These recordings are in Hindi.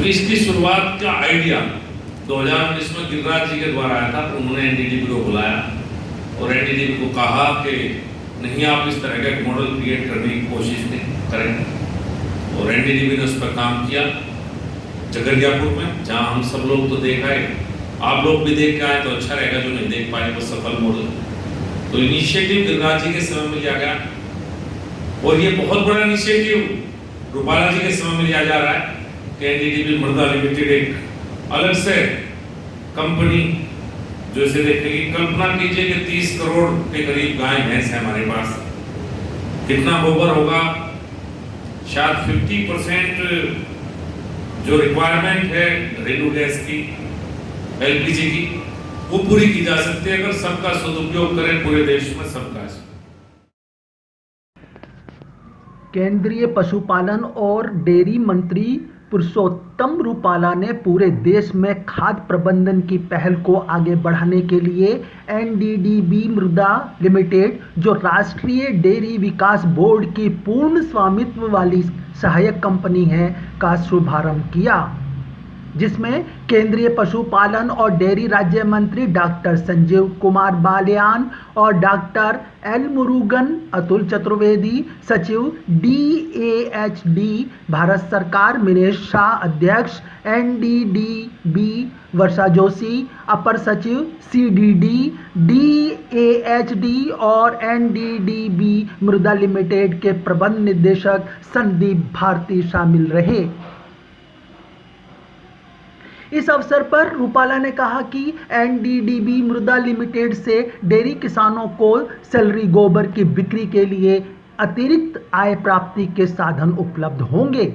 क्योंकि इसकी शुरुआत का आइडिया 2019 में गिरिराज जी के द्वारा आया था। उन्होंने एनडीडीबी को बुलाया और एनडीडीबी को कहा कि नहीं, आप इस तरह का एक मॉडल क्रिएट करने की कोशिश करें। और एनडीडीबी ने उस पर काम किया जगरियापुर में, जहां हम सब लोग तो देख आए, आप लोग भी देख के आए तो अच्छा रहेगा, जो नहीं देख पाए वो सफल मॉडल। तो इनिशिएटिव गिरिराज जी के समय में लिया गया और ये बहुत बड़ा इनिशिएटिव रूपाला जी के समय में लिया जा रहा है कि एनडीडीबी मृदा लिमिटेड एक अलग से कंपनी जो इसे देखेगी। कल्पना कीजिए कि 30 करोड़ के करीब गाय भैंस है हमारे पास, कितना गोबर होगा, शायद 50% जो रिक्वायरमेंट है घरेलू गैस की, एलपीजी की, वो पूरी की जा सकती है अगर सबका सदुपयोग करें पूरे देश में सबका। केंद्रीय पशुपालन और डेयरी मंत्री पुरुषोत्तम रूपाला ने पूरे देश में खाद्य प्रबंधन की पहल को आगे बढ़ाने के लिए एनडीडीबी मृदा लिमिटेड, जो राष्ट्रीय डेयरी विकास बोर्ड की पूर्ण स्वामित्व वाली सहायक कंपनी है, का शुभारंभ किया, जिसमें केंद्रीय पशुपालन और डेयरी राज्य मंत्री डॉक्टर संजीव कुमार बालियान और डॉक्टर एल मुरुगन, अतुल चतुर्वेदी सचिव DAHD भारत सरकार, मिनेश शाह अध्यक्ष एनडीडीबी, वर्षा जोशी अपर सचिव CDD DAHD और एनडीडीबी मृदा लिमिटेड के प्रबंध निदेशक संदीप भारती शामिल रहे। इस अवसर पर रूपाला ने कहा कि एनडीडीबी मृदा लिमिटेड से डेयरी किसानों को सैलरी गोबर की बिक्री के लिए अतिरिक्त आय प्राप्ति के साधन उपलब्ध होंगे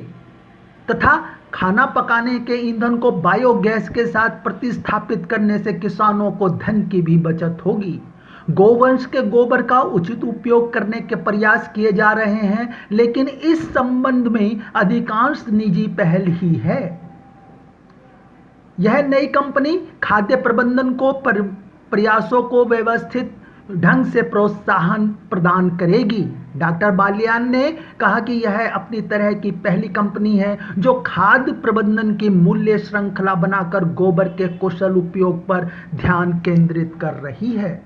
तथा खाना पकाने के ईंधन को बायोगैस के साथ प्रतिस्थापित करने से किसानों को धन की भी बचत होगी। गोवंश के गोबर का उचित उपयोग करने के प्रयास किए जा रहे हैं, लेकिन इस संबंध में अधिकांश निजी पहल ही है। यह नई कंपनी खाद्य प्रबंधन को प्रयासों को व्यवस्थित ढंग से प्रोत्साहन प्रदान करेगी। डॉक्टर बालियान ने कहा कि यह अपनी तरह की पहली कंपनी है जो खाद्य प्रबंधन की मूल्य श्रृंखला बनाकर गोबर के कुशल उपयोग पर ध्यान केंद्रित कर रही है।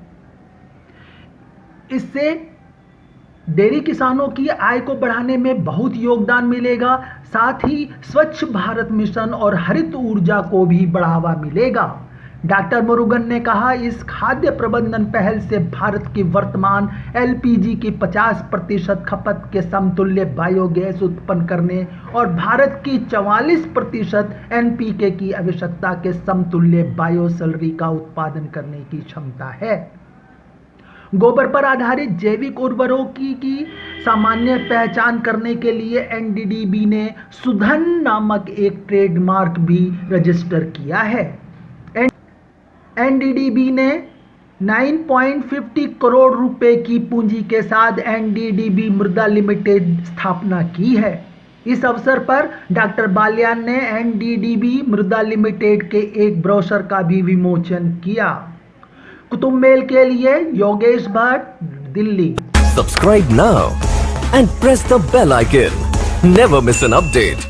इससे डेयरी किसानों की आय को बढ़ाने में बहुत योगदान मिलेगा, साथ ही स्वच्छ भारत मिशन और हरित ऊर्जा को भी बढ़ावा मिलेगा। डॉक्टर मुरुगन ने कहा, इस खाद्य प्रबंधन पहल से भारत की वर्तमान LPG की 50% खपत के समतुल्य बायोगैस उत्पन्न करने और भारत की 44% NPK की आवश्यकता के समतुल्य बायोसैलरी का उत्पादन करने की क्षमता है। गोबर पर आधारित जैविक उर्वरकों की सामान्य पहचान करने के लिए एनडीडीबी ने सुधन नामक एक ट्रेडमार्क भी रजिस्टर किया है। एनडीडीबी ने 9.50 करोड़ रुपए की पूंजी के साथ एनडीडीबी मृदा लिमिटेड स्थापना की है। इस अवसर पर डॉक्टर बालियान ने एनडीडीबी मृदा लिमिटेड के एक ब्रोशर का भी विमोचन किया। कुतुब मेल के लिए Yogesh Bhatt, Delhi. Subscribe now and press the bell icon. Never miss an update.